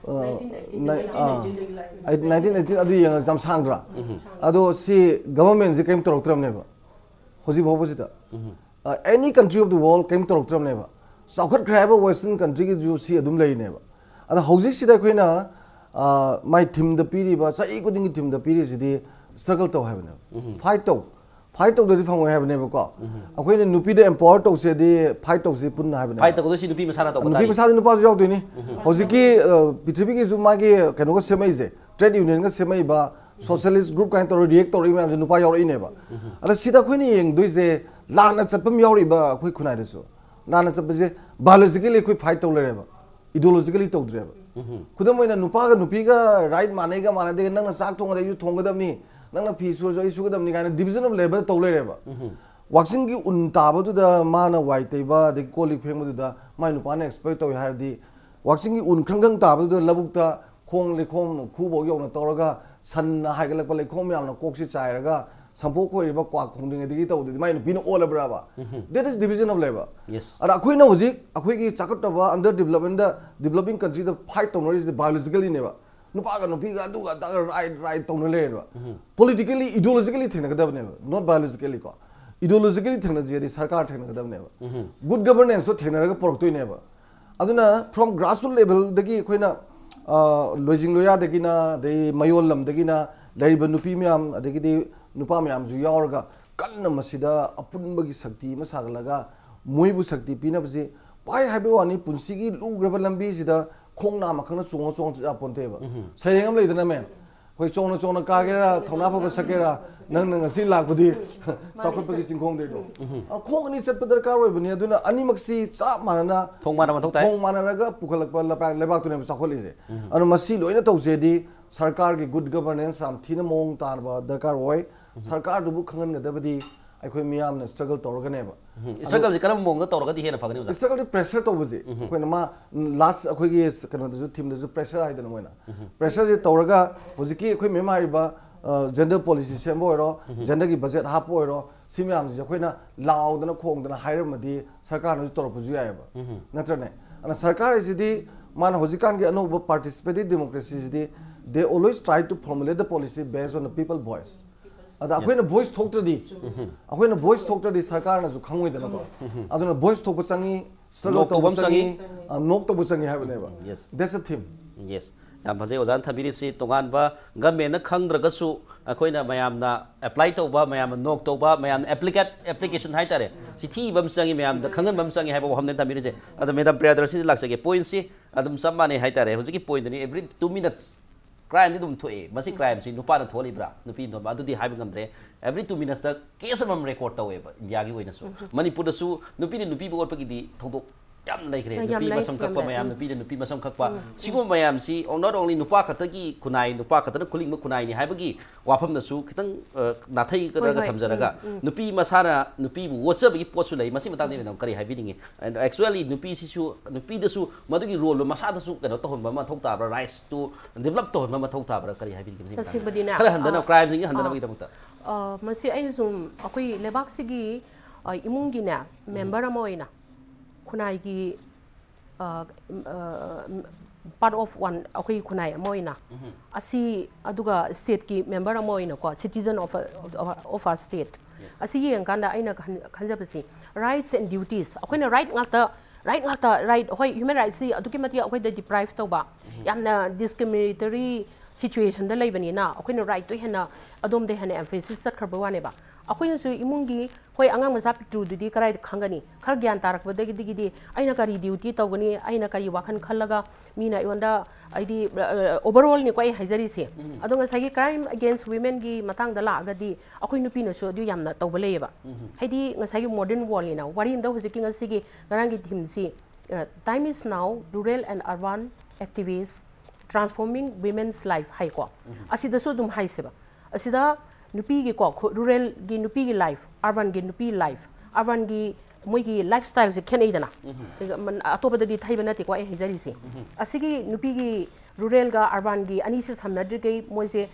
1918 adu yang jam sangra ado si government ji kem torok tram ne ba hoji bhobo ji da any country of the world kem torok tram ne ba saukhat khra western country ki ju si adum lai ne ba ada hoji si da koina my team the piri ba sai ko ding team the piri si di struggle to have ne fight to the fang have ne ba ko akoi ne nupi de empower to se di fight to si pun have ne fight to si nupi masana to nupi masana nupa ju yaw ni hoji ki pithribi ki ju ma ki kano ko semai je trade union ga semai ba socialist group kind to react to ri ma ju nupa yaw ri ne ba ala sida khoi ni yeng doi je la na chatpam yaw ri ba khoi khunai de so la na chap je biologically khoi fight to le ba ideologically to dre ba khudam moina nupa ga nupi ga right mane ga mane de nang na sak thong ga ju thong ga dam ni nang na phi su jo isu ga dam ni ga division of labor to le ba waxing ki un ta ba du da mana wai te ba de kolik pheng du da mai nupa na expect to har di waxing ki un khang ta ba du labuk ta khong le khom khu bo yo na to ra ga san na hai ga lak pa le khom yam na kok si chai ra ga sampo khoi ba kwa khong ding de gi to di mai nu pi no all bra ba that is division of labor yes ara khoi na hoji akhoi ki chakat ta ba under development the developing country the fight to is the biologically ne ba nupa ga nupi ga du ga da right to no le ba politically ideologically thena ga da ne ba not biologically ko ideologically thena je di sarkar thena ga da ne ba good governance to thena ga porok to ne ba aduna from grassroots level dagi khoi na lojing loya dagi na de mayol lam dagi na laiba nupi myam adagi di nupa myam ju yaur ga kanna masida apun bagi sakti ma saglaga moibu sakti pina bse pai habi wani punsi gi lugraba lambi sida khong na ma khana chong cha ponte ba sairengam leidana men khoi chong na ka gera thona pha sakera nang nang si lakbudi sakot pagi singkhong de do khong ani chat padar ka roi bani aduna ani maksi cha manana thong mana ma thok tai thong manana ga pukhalak pa lebak tu ne sakholi je anu masi loina tause di sarkar ki good governance am thina mong tar ba dakar oi sarkar du bu khangan ga dabadi akhoi miyam na struggle torga ne ba struggle ji karam mong ga torga di hena phagani struggle di pressure to buji akhoi na ma last akhoi gi kano du team du pressure ai dana moina pressure ji torga hojiki akhoi me mari ba gender policy sembo ro gender gi budget hap ro simyam ji akhoi na law dana khong dana hairam madi sarkar na tor buji ai ba natra ne ana sarkar ji di man hojikan gi ano participative democracy ji di they always try to formulate the policy based on the people voice ada akhoi na voice thokta di akhoi na voice thokta di sarkar na ju khangoi dana ba aduna voice thokpa changi struggle to changi nok to changi ha ba yes that's a theme yes yam bhaje ozan thabiri si tongan ba government na khangdra su akhoi na mayam na apply to ba mayam nok to ba mayam application hai tare si thi bam changi mayam da khangan bam changi hai ba hamne thabiri je ada madam Priyadharshini laksage point si adum sammane hai tare hojiki point ni every 2 minutes crime ni dum thoe masi crime si nupa na tholi bra nupi no adu di haiba ngamdre every 2 minutes ta case am record tawe ba india gi oina su manipur da su nupi ni nupi bor pa gi di thodok yam lai kre nupi masam khakpa mayam nupi ni nupi masam khakpa sigo mayam si not only nupa khata gi kunai nupa khata na khuling ma kunai ni haiba gi wafam da su kitang nathai ka ga thamjaraga nupi masara nupi bu whatsapp gi post su lai masi matang ni na kari haibi ningi and actually nupi si su nupi da su madu gi role masa da su ka to hon ba ma thok ta bra rights to develop to hon ma thok ta bra kari haibi ningi tasibadina kala handana crime sing handana gi tamta masi ai zum akoi lebak sigi imung gi na member amoina kunai gi part of one akoi kunai amoina asi aduga state ki member amoina ko citizen of a state asi yeng kanda aina khanjapasi rights and duties akoina right hoi human rights si aduki mati akoi da deprive to ba yamna discriminatory situation da leibani na akoina right to hena adom de hena emphasis sakharba wane ba ꯑꯩꯈꯣꯏꯅꯁꯨ ꯏꯃꯨꯡꯒꯤ ꯍꯣꯏ ꯑꯉꯥꯡ ꯃꯆꯥ ꯄꯤꯛꯇ꯭ꯔꯨꯗꯨꯗꯤ ꯀꯔꯥꯏꯗ ꯈꯪꯒꯅꯤ ꯈꯔ ꯒ꯭ꯌꯥꯟ ꯇꯥꯔꯛꯄꯗꯒꯤꯗꯤ ꯑꯩꯅ ꯀꯔꯤ ꯗ꯭ꯌꯨꯇꯤ ꯇꯧꯒꯅꯤ ꯑꯩꯅ ꯀꯔꯤ ꯋꯥꯈꯜ ꯈꯜꯂꯒ ꯃꯤꯅ ꯑꯩꯉꯣꯟꯗ ꯑꯩꯗꯤ ꯑꯣꯚꯔꯑꯣꯜꯅꯤꯀꯣ ꯑꯩ ꯍꯥꯏꯖꯔꯤꯁꯦ ꯑꯗꯣ ꯉꯁꯥꯏꯒꯤ ꯀ꯭ꯔꯥꯏꯝ ꯑꯒꯦꯟꯁ ꯋꯤꯃꯦꯟꯒꯤ ꯃꯇꯥꯡꯗ ꯂꯥꯛꯑꯒꯗꯤ ꯑꯩꯈꯣꯏ ꯅꯨꯄꯤꯅꯁꯨ ꯑꯗꯨ ꯌꯥꯝꯅ ꯇꯧꯕ ꯂꯩꯌꯦꯕ ꯍꯥꯏꯗꯤ ꯉꯁꯥꯏꯒꯤ ꯃꯣꯗꯔꯟ ꯋꯥꯔꯜꯅꯤꯅ ꯋꯥꯔꯤ ꯑꯃꯗ ꯍꯧꯖꯤꯛꯀꯤ ꯉꯁꯤꯒꯤ ꯉꯔꯥꯡꯒꯤ ꯊꯤꯝꯁꯤ time is now rural and urban activists transforming women's life haiko asida su dum haiseba asida nupi gi ko rural gi nupi gi life urban gi nupi life urban gi moi gi lifestyle se khenei dana atoba da di thaiba nati ko ai hijari se asigi nupi gi rural ga urban gi ani se samnadri ge moi se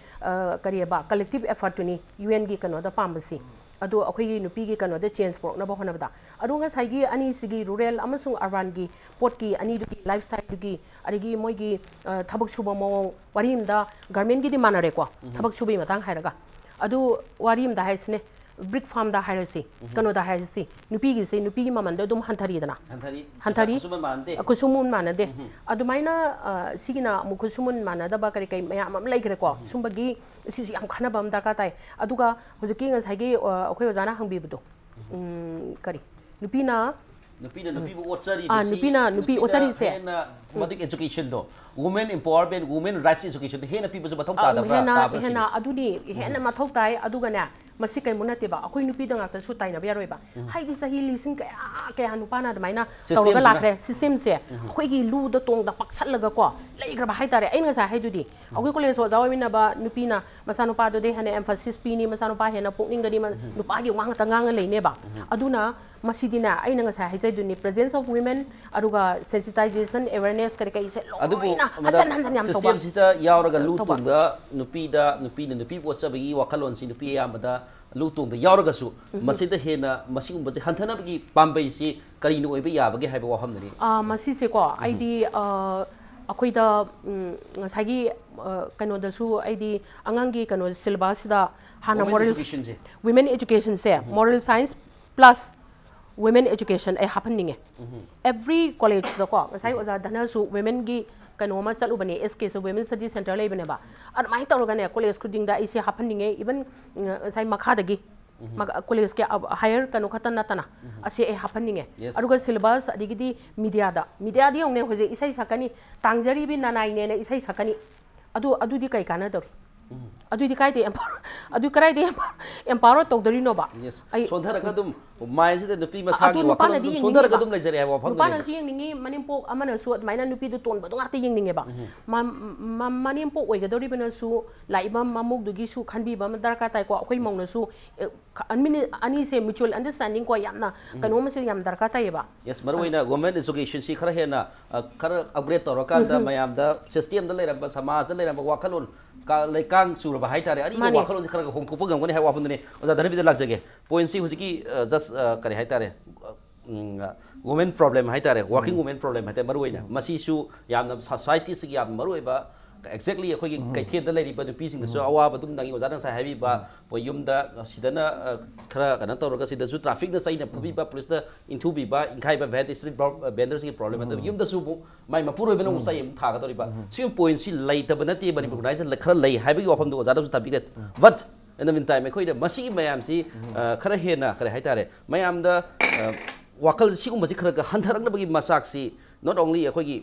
karieba collective effort ni UN gi kano da pambasi ado akhoi gi nupi gi kano da change pork na ba hona bada ado nga sai gi ani sigi rural amasung urban gi pot gi ani du gi lifestyle du gi ari gi moi gi thabak suba mo warim da garment gi di manare ko thabak subi matang hairaga ado warim da haisne brick farm da hairasi kano da hairasi nupi gi se nupi gi mamanda dum hanthari dana hanthari kusumun manade ado maina sigina mu kusumun manada ba kare kai maya mam lai kare ko sumbagi sisi am khana bam da ka tai aduga hojiki nga sagi akhoi ojana hangbi budo kari nupina nupi bu ochari nupi ochari se madik education do women empowerment women rights education hena people ju bathok ta da ba hena aduni hena mathok tai aduga na masi kai munate ba akhoi nupi da ngakta su tai na ba roi ba haidi sahi lising kaya nupa na maina tawga lakre system se akhoi gi lu da tong da paksat laga ko leigra ba haitare ai nga sa haidudi akhoi college so jawi na ba nupi na masa nupa do de hena emphasis pini masa nupa hena pukning gadi nupa gi wang ta ngang leine ba aduna masidina ai nga sa haijai duni presence of women aruga sensitization awareness kare kai se loina achan han yam to ba system sita yauraga lu tung da nupi pochabi wakalon si nupi amada lu tung da yauraga su masida hena masingum baje hanthana bagi pambai si kari no oiba yabage haiba waham nani masi se ko aidi akhoi da ngasagi kano da su aidi angangi kano syllabus da hana moral women education se moral science plus women education ai happening every college da ko ngasai oja dana su women gi kano ma chalu bane SK so women study center lei bane ba ar mai tawga ne college khuding da isi happening even sai makha da gi college ke higher kano khatan natana ase ai happening aruga syllabus adigidi media di ong ne hoje isai sakani tangjari bi nanai ne isai sakani adu di kai kana dori adu di kai de adu karai de empower to dori no ba ai sondhara kadum mai se nupi masagi wakal sondhara kadum lejare ha wafam pana su yeng ningi manimpok amana su maina nupi du ton ba do ngati yeng ninge ba manimpok oi ga dori bana su laiba mamuk du gi su khanbi ba darka tai ko akhoi mongna su ani se mutual understanding ko yamna kano ma se yam darka tai ba yes marwaina government education si khara hena khara upgrade to kan da mayam da system da leira ba samaj da leira ba wakalon ka lekang sur ba hai tare ari wakalon khara hong ko pagam gani hai wafam ne oja dhanabir lagjage point si hujiki just kare hai tare women problem hai tare working women problem hai tare marwaina masi su yamna society si yam marwai ba exactly akhoi kaithen da leiri ba nupi sing da awa ba dum dangi ozana sai habi ba poyum da sidana khara kana tawraga sida su traffic da sai na phubi ba police da into bi ba inkhai ba bad street vendors ki problem da yum da su mai mapuroi ba no sai em tha ga tori ba si point si lei ta bana ti bani bu nai khara lei habi wafam do ozana su tabiret but in the meantime akhoi da masi mayam si khara hena khara hai tare mayam da wakal si um ji khara ga handarak na bagi masak si not only akhoi gi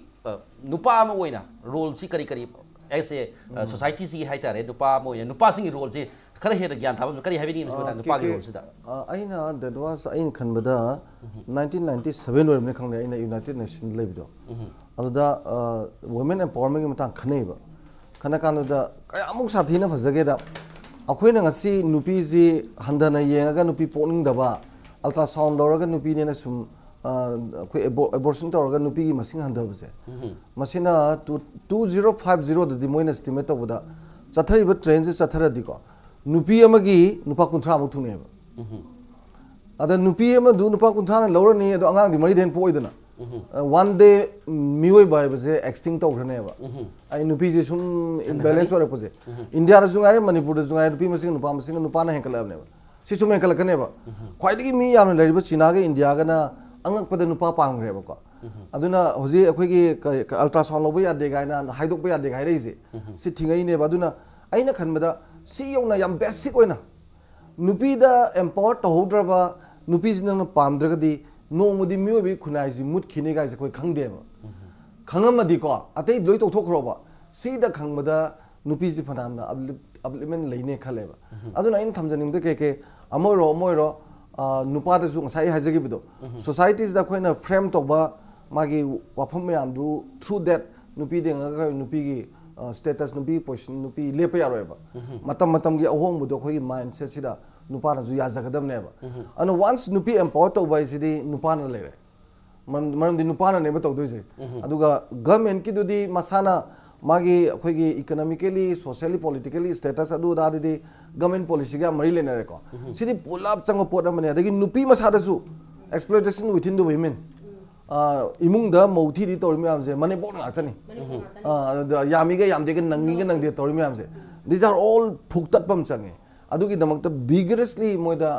nupa ma oina role si kari ऐसे society से high तारे नुपा मोय नुपा सिंग role से खरे हे ज्ञान थाबम करी हाइबेनी मिसबा नुपा गे role सिदा आइना that was आइन खनबदा 1997 वरमने खंगले आइना यूनाइटेड नेशन लेबदो अदुदा वुमेन एम्पावरमेंट के मतang खनेबा खना कानदा कयामुक साथीना फजगेदा अखोइना ngasi nupi ji handana yenga nupi poning daba ultrasound lorga nupi ne na sum abortion tawraga nupi gi masing handabase masina 2050 da dimoina estimate tawda chathari ba train se chathara diko nupi amagi nupa kunthra mu thune ba ada nupi ama du nupa kunthra na lawra ni ado angang di mari den poidana one day mioi ba base extinct tawrane ba ai nupi ji sum imbalance ora pose india ra jungai manipur ra jungai nupi masing nupa na henkala ne ba si sum henkala kane ba khwaidigi mi yamna lariba china ga india ga na angak pada nupa pangre ba ko aduna hoji akhoi gi ultrasound lobu ya de gaina haidok ba ya de gai reise si thingai ne ba aduna aina khanbada si yona yam basic oina नुपीदा empower तहौद्रबा नुपीसिना पामद्रगदी नोंमदि मियोबि खुनाइसि मुतखिने गाइसे कोइ खंगदेबा खंगमदि को अतै लोइ तौथोखरोबा सीदा खंगबदा नुपीसि फनामना अपलिमेंट लेने खलेबा अदुना इन थमजनिंगदे के अमोरो नुपादसु ngasai hajagibido societies da khoina frame tokba magi wafam mayamdu through that nupi de nga nupi gi status nupi position nupi lepa yaroeba matam gi ahong budo khoi mindset sida nupa na ju ya jagadam neba and once nupi empower to by sidi nupa na lere man di nupa na neba tokdoise aduga government ki dudi masana magi khoi gi economically socially politically status adu da di government policy ga mari lena ko sidi pulap chango pot amane adagi nupi masada su exploitation within the women imung da mauthi di tori myam je mane bot ngatani yami ga yamde ga nangde tori myam je these are all phuktat pam change adugi damakta vigorously moida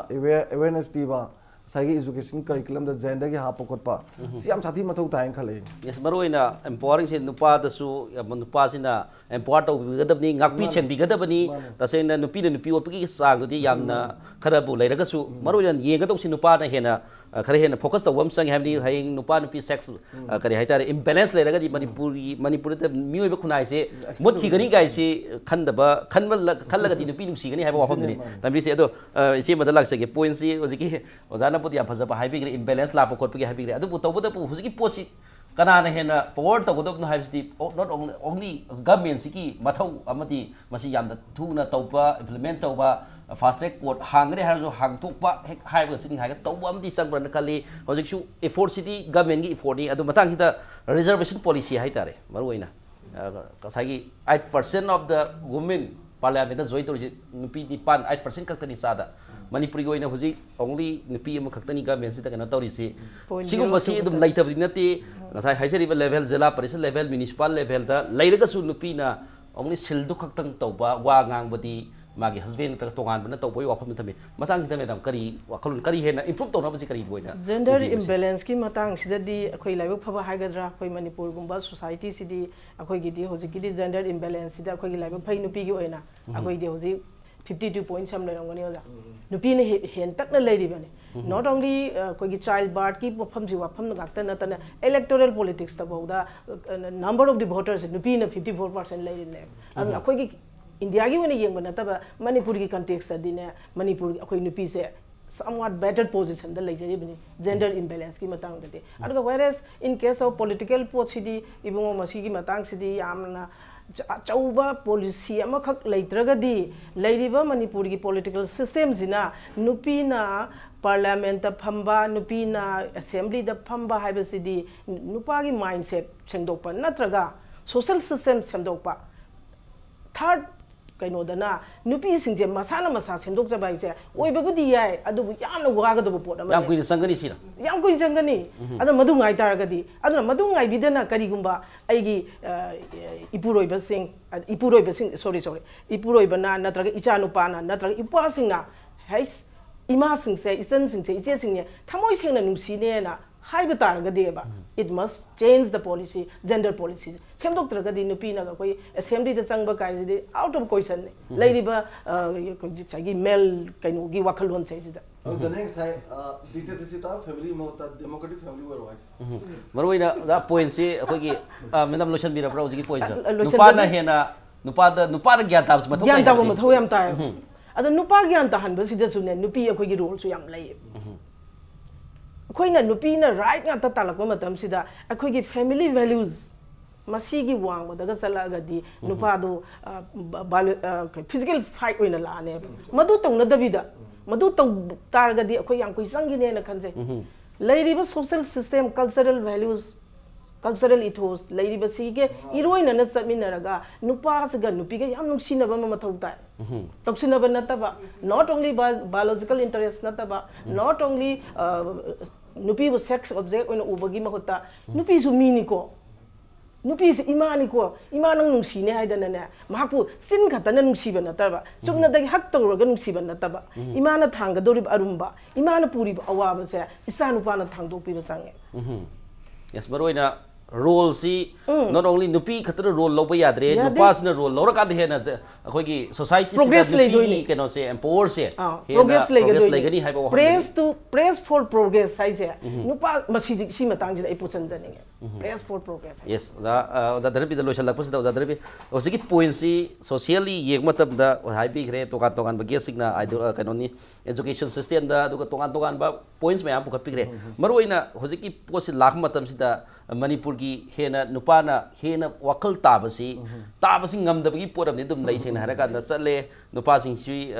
awareness piba साइगे education curriculum द gender के हाप COTPA SIAM साथी मथौ तायन खले yes मरोइना empowering से नुपा दसु नुपा सिना empower तो बिगदबनी ngakpi chen bigadabani tasena nupi na nupi opiki sang dodi yamna kharabu leiragasu maroinan yega dok sin nupa na hena khare hena focus to wam sang hamni haing nupa nupi sex kari haitare imbalance leiraga di manipur da mioi ba khunai se mot khigani gai se khandaba khallaga di nupi nungsi gani haiba wafam ni tamri se ado isi madalak se ke point si oziki ozana put ya phajaba haibigre imbalance la ko piki haibigre adu tawbuda pu huziki posi kanana hena forward to godop no haibsti not only government siki mathau amati masi yamda thuna tawba implement tawba fast track court hangre harjo hangtokpa hek haiba sini haiga tawba amti sangbran kali hojiksu effort city government gi effort ni adu matang hita reservation policy haitare maruina kasagi 8% of the women parliament join to nupi ni pan 8% kaktani sada manipuri goina huji only nupi am kaktani government sita kana tawri si sigum basi dum laitabdi nati ngasai haisari level zela parishad level municipal level da lairaga su nupi na only sildu kaktang tawba wa ngang badi magi husband ta tongan bana tawboi wafam thame matang hita medam kari wakhalun kari hena improve tawna basi kari boina gender imbalance ki matang sidadi akhoi laibuk phaba haigadra akhoi manipur gumba society sidi akhoi gidi hoji gidi gender imbalance sida akhoi laibuk phai nupi gi oina akhoi di hoji 52 points sam lerangani oja nupi ne hen tak na leiri bane not only akhoi gi child birth ki wafam ji wafam na gakta na tana electoral politics ta boda number of the voters nupi na 54% leiri ne akhoi gi India ki wani yeng bana taba Manipur ki context adi ne Manipur akhoi nupi se somewhat better position da leijari bani gender imbalance ki matang date aduga whereas in case of political pochidi ibungo masi ki matang sidi yamna chauba policy ama khak leitragadi leiriba Manipur ki political system zina nupi na parliament ta phamba nupi na assembly da phamba haibasidi nupa ki mindset sengdokpa natraga social system sengdokpa third kaino dana nupi singje masana masa sendok jabai je oi babudi yai adu yamna waga do pot ama yam kuin sangani sira yam kuin sangani adu madu ngai taragadi adu madu ngai bidana kari gumba aigi ipuroi basing sorry ipuroi bana natraga icha nupa na natraga ipa singna hais ima singse isan singse iche singne thamoi singna numsi ne na haiba taragadi ba it must change the policy gender policy semdok tragadi nupi na koi assembly da changba kai ji out of question lairi ba chagi male kainu gi wakhalon sai ji da the next side dictatorship of family mota democratic family were wise maroina da point si koi gi madam lotion bira pro ji point nupa na hena nupa da gyan ta mathau yam ta adu nupa gyan ta han ba si da su ne nupi akoi gi role su yam lai akhoi na nupi na right nga ta talakwa matam sida akhoi gi family values masi gi wang ba daga sala ga di nupa do physical fight oina la ne madu tong na dabida madu tong tar ga di akhoi yang koi sangi ne na khanje lairi ba social system cultural values cultural ethos lairi ba si ge iroi na samina raga nupa ga nupi ga yam nuksina ba ma thau ta toksina ba na ta ba not only biological interest na ta ba not only nupi bu sex object oina ubagi ma hota nupi su mini ko nupi se imani ko imanang nungsi ne haida na ne mahapu sin khata na nungsi ba na ta ba chukna da hak to ga nungsi ba na ta ba imana thanga dori arumba imana puri ba awa ba se isa nupa na thang do pi ba sange yes baroina role si not only nupi khatra role lo ba yadre nupas na role lo ka de na akhoi gi society progress le nupi ke no se empower se progress le gani hai ba press for progress sai se nupa masi si matang ji ai puchan jani press for progress yes za Dhanabir da loisal lakpa da Dhanabir osigi point si socially yek matam da hai bi gre tokan tokan ba ge signa idol kanoni education system da du tokan tokan ba points me am pu kapigre maroina hojiki posi lakh matam sida Manipur ki hena nupana hena wakal tabasi ngamdabagi poram ni dum lai sing hara ka na sale nupa sing chui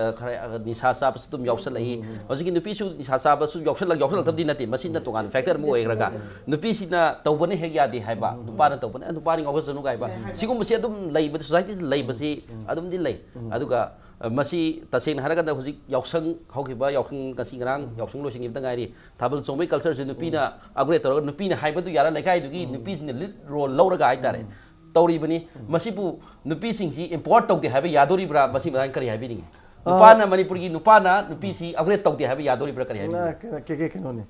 nisa sa pas dum yausal lai hojiki nupi su nisa sa pas yausal tabdi nati masin na tongan factor mo egraga nupi sina tawbane he ya di haiba nupa na tawbane nupa ring office nu gaiba sigum masi adum lai ba society lai basi adum din lai aduga masi taseng haraga da hujik yausang haukiba yausang kasi ngrang yausang lo singim tangai thabal somai culture se nupi na agre tor nupi na haiba du yara lekai du gi nupi sin lead role lo raga aitare tori bani masi bu nupi sing si import tok de haiba yadori bra masi madan kari haibi ni nupana manipur gi nupana nupi si agre tok de haiba yadori bra kari haibi na ke no ni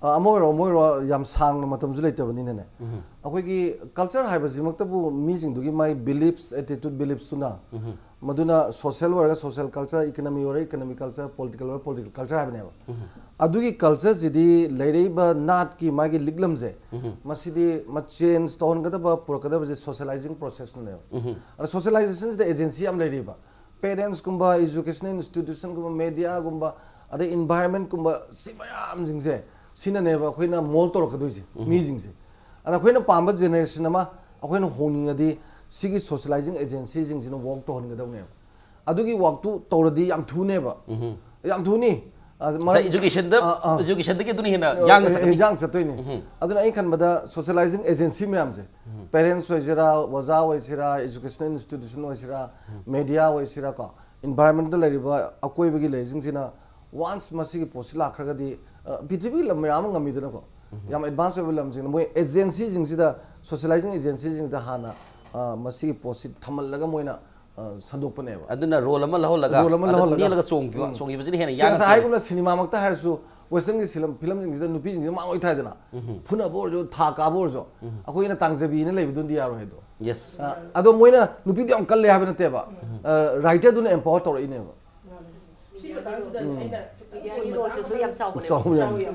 amoro yam sang matam zu leite bani ne akoi gi culture haiba jimak tabu mi jing du gi my beliefs attitude beliefs tuna maduna social work social culture economy or economic culture political culture have never adugi culture jidi leireiba nat ki magi liglamje masidi ma change ton gada ba purkada ba socializing process no ne socialization is the agency am leireiba parents kumba educational institution kumba media kumba ade environment kumba sibayam jingje sina ne ba khoina mol tor kaduji mi jingje ana khoina pamba generation ama khoina honing adi sigi socializing agency jing jino work to hon ga dong ne adugi work to tawradi yam thune ba yam thuni education da ke duni hena yang chatoi ni aduna ai khan bada socializing agency me amse parents hoisira waza hoisira educational institution hoisira media hoisira ka environmental riba akoi bagi lejing sina once masigi posila khaga di ptv lam yam ngami dana ko yam advance level lam jing moi agency jing sida socializing agency jing da hana masih posit thamal laga moina sadok pane ba aduna role ama laho laga ni laga song ibasini hena yang sa hai kumna cinema makta har su western gi film jing da nupi jing ma oi thai dana phuna bor jo tha ka bor jo akoi na tangjabi ne lebi dun di yaro hedo yes ado moina nupi di uncle le ha bena te ba writer dun empower tor ine ba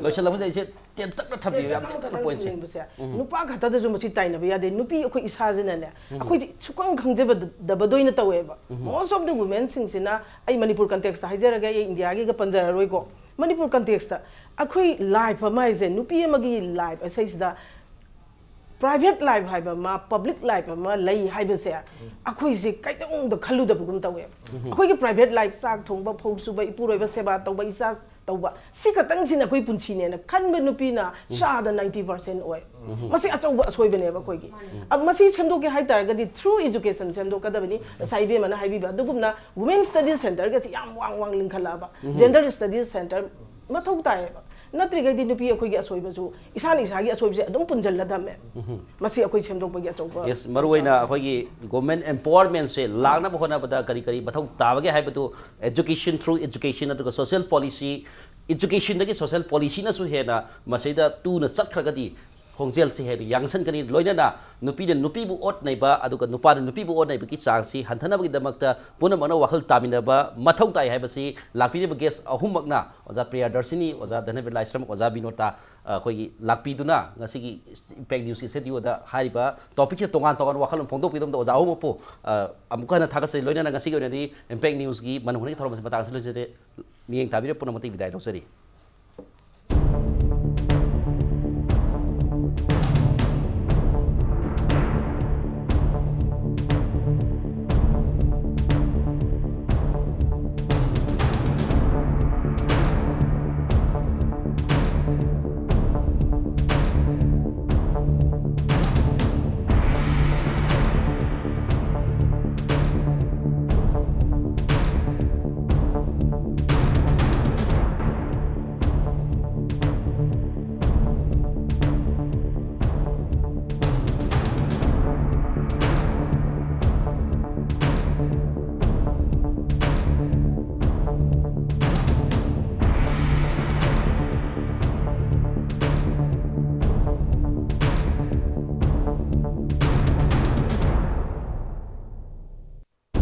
loisal lakpa se ten tak na thabi yam tak na point se nupa khata da jo masi taina ba yade nupi akoi isa jina ne akoi chukang khangje ba da ba doina tawe ba most of the women sing sina ai manipur context ha jara ga india gi ga panjara roi ko manipur context ta akoi life ma je nupi magi life asai da private life hai ba ma public life ma lai hai ba se akoi se kai tong da khalu da bugum tawe akoi gi private life sak thong ba phou su ba ipuroi ba seba taw ba isa tauba si katang sina koi punchi ne na khan be nupi na sha da 90% oi masi achau ba soi bene ba koi gi ab masi semdo ke hai tar ga di through education semdo ka da bani sai be mana hai bi ba dugum na women studies center ga yam wang ling khala ba gender studies center mathau ta ba natri ga di nupi akoi gi asoi ba su isani isa gi asoi se adum punjal la da me masi akoi semdo ba gi achau ba yes maruina akoi gi government empowerment se lagna ba hona ba kari kari mathau ta ba ge hai ba tu education through education atu social policy education dagi social policy na su hena masida tu na chakra ga di hongjel se he yangsan kani loina na nupi bu ot nei ba aduga nupa nupi bu ot nei ba ki chang si hanthana ba gi damakta puna mana wakhal tamina ba mathau tai hai ba si lakpi ba guest ahum makna oja Priyadharshini oja Dhanabir Laishram oja Binota khoi lakpi duna ngasi gi impact news ki sedio da hari ba topic se tongan wakhal phongdok pidom da oja ahum po amuka na thaga se loina na ngasi gi impact news gi manung ni thorom se patang se le mieng tabire puna mati bidai rosari